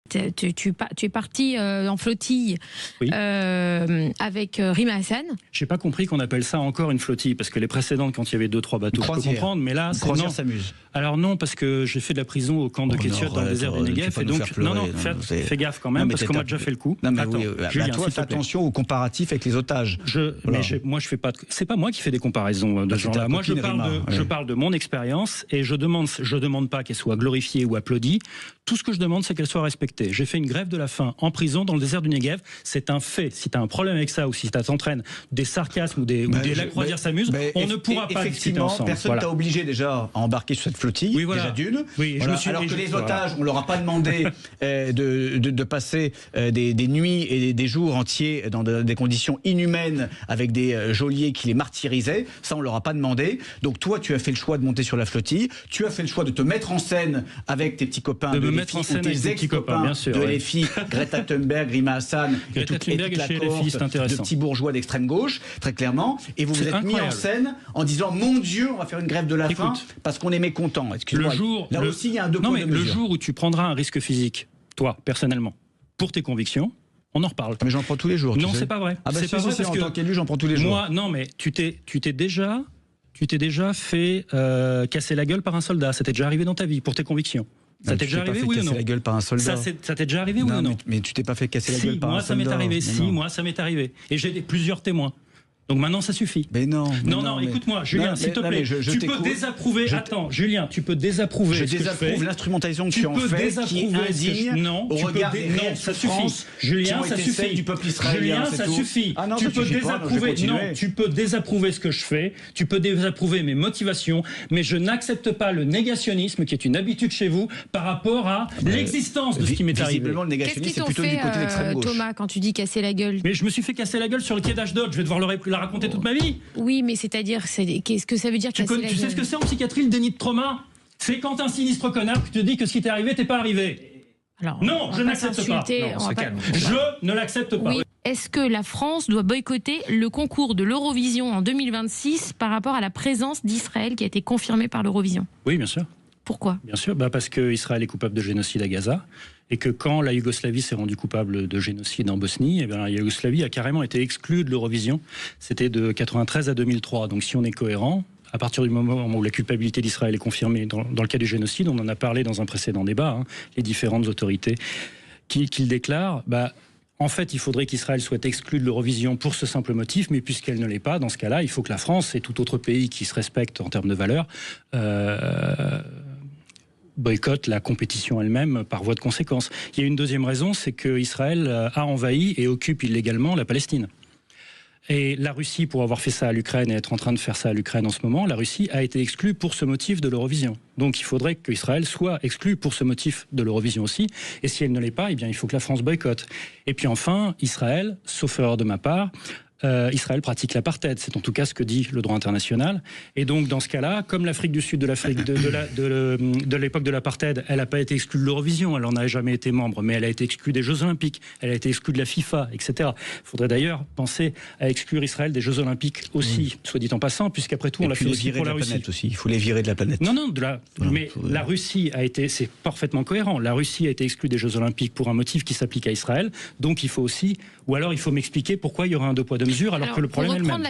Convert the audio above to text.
tu es parti en flottille avec Rima Hassan. J'ai pas compris qu'on appelle ça encore une flottille, parce que les précédentes, quand il y avait 2-3 bateaux, je peux comprendre, mais là, c'est non. S'amuse. Alors non, parce que j'ai fait de la prison au camp de Kétiot dans le désert du Negev, et donc fais gaffe quand même, parce qu'on m'a déjà fait le coup. Non, mais attends, Julien, toi, fais attention aux comparatifs avec les otages. Moi, je fais pas. C'est pas moi qui fais des comparaisons de ce genre-là. Moi, je parle de mon expérience, et je demande pas qu'elle soit glorifiée ou applaudie. Tout ce que je demande, c'est qu'elle soit respectée. J'ai fait une grève de la faim en prison dans le désert du Negev. C'est un fait. Si tu as un problème avec ça, ou si tu t'entraînes des sarcasmes ou la croisière s'amuse, on ne pourra pas discuter ensemble. Personne t'a obligé déjà à embarquer sur cette flottille, déjà d'une. Alors que les otages, on leur a pas demandé de passer des nuits et des jours entiers dans des conditions inhumaines avec des geôliers qui les martyrisaient. Ça, on leur a pas demandé. Donc toi, tu as fait le choix de monter sur la flottille. Tu as fait le choix de te mettre en scène avec tes petits copains de LFI, ou tes ex-copains de LFI, Greta Thunberg, Rima Hassan et toute la cohorte de petits bourgeois d'extrême gauche, très clairement. Et vous vous êtes mis en scène en disant, mon Dieu, on va faire une grève de la faim parce qu'on est mécontent. Excuse-moi. Là aussi, il y a un deux poids, deux mesures. Le jour où tu prendras un risque physique, toi, personnellement, pour tes convictions, on en reparle. Mais j'en prends tous les jours. Non, c'est pas vrai. C'est pas vrai parce que en tant qu'élu, j'en prends tous les jours. Moi, non, mais tu t'es déjà fait casser la gueule par un soldat. Ça t'est déjà arrivé dans ta vie pour tes convictions. Ça t'est déjà arrivé, oui ou non? La gueule par un soldat. Ça t'est déjà arrivé, oui ou non? Mais tu t'es pas fait casser la gueule par un soldat. Moi, ça m'est arrivé. Moi, ça m'est arrivé. Et j'ai plusieurs témoins. Donc maintenant, ça suffit. Mais non. Non, écoute-moi, Julien, s'il te plaît. Tu peux désapprouver. Attends, Julien, tu peux désapprouver. Je désapprouve l'instrumentalisation que tu en fais, qui est indigne au regard des réelles souffrances. Julien, ça suffit. Du peuple israélien. Julien, ça suffit. Tu peux désapprouver. Non, tu peux désapprouver ce que je fais. Tu peux désapprouver mes motivations, mais je n'accepte pas le négationnisme, qui est une habitude chez vous, par rapport à l'existence de ce qui m'est arrivé. Visiblement, le négationnisme, c'est plutôt du côté de l'extrême gauche. Thomas, quand tu dis casser la gueule. Mais je me suis fait casser la gueule sur le quai d'Ashdod. Je vais devoir la raconter toute ma vie. Oui, mais c'est-à-dire, qu'est-ce que ça veut dire casser la gueule? Tu sais ce que c'est en psychiatrie, le déni de trauma? C'est quand un sinistre connard qui te dit que ce qui t'est arrivé t'es pas arrivé. Alors, non, je n'accepte pas. Je ne l'accepte pas. Oui. Est-ce que la France doit boycotter le concours de l'Eurovision en 2026 par rapport à la présence d'Israël qui a été confirmée par l'Eurovision? Oui, bien sûr. Pourquoi? Bien sûr, parce qu'Israël est coupable de génocide à Gaza, et que quand la Yougoslavie s'est rendue coupable de génocide en Bosnie, la Yougoslavie a carrément été exclue de l'Eurovision. C'était de 93 à 2003. Donc si on est cohérent, à partir du moment où la culpabilité d'Israël est confirmée dans le cas du génocide, on en a parlé dans un précédent débat, les différentes autorités qui le déclarent, en fait, il faudrait qu'Israël soit exclu de l'Eurovision pour ce simple motif, mais puisqu'elle ne l'est pas, dans ce cas-là, il faut que la France et tout autre pays qui se respecte en termes de valeurs boycotte la compétition elle-même par voie de conséquence. Il y a une deuxième raison, c'est qu'Israël a envahi et occupe illégalement la Palestine. Et la Russie, pour avoir fait ça à l'Ukraine et être en train de faire ça à l'Ukraine en ce moment, la Russie a été exclue pour ce motif de l'Eurovision. Donc il faudrait qu'Israël soit exclu pour ce motif de l'Eurovision aussi. Et si elle ne l'est pas, il faut que la France boycotte. Et puis enfin, Israël, sauf erreur de ma part, Israël pratique l'apartheid, c'est en tout cas ce que dit le droit international. Et donc dans ce cas-là, comme l'Afrique du Sud de l'époque de l'apartheid, elle n'a pas été exclue de l'Eurovision, elle n'en a jamais été membre, mais elle a été exclue des Jeux Olympiques, elle a été exclue de la FIFA, etc. Il faudrait d'ailleurs penser à exclure Israël des Jeux Olympiques aussi, soit dit en passant, puisqu'après tout on l'a fait aussi pour la Russie. Il faut les virer de la planète. Non, mais la Russie a été, c'est parfaitement cohérent, la Russie a été exclue des Jeux Olympiques pour un motif qui s'applique à Israël, donc il faut aussi, ou alors il faut m'expliquer pourquoi il y aura un deux poids deux mesures alors que le problème est le même.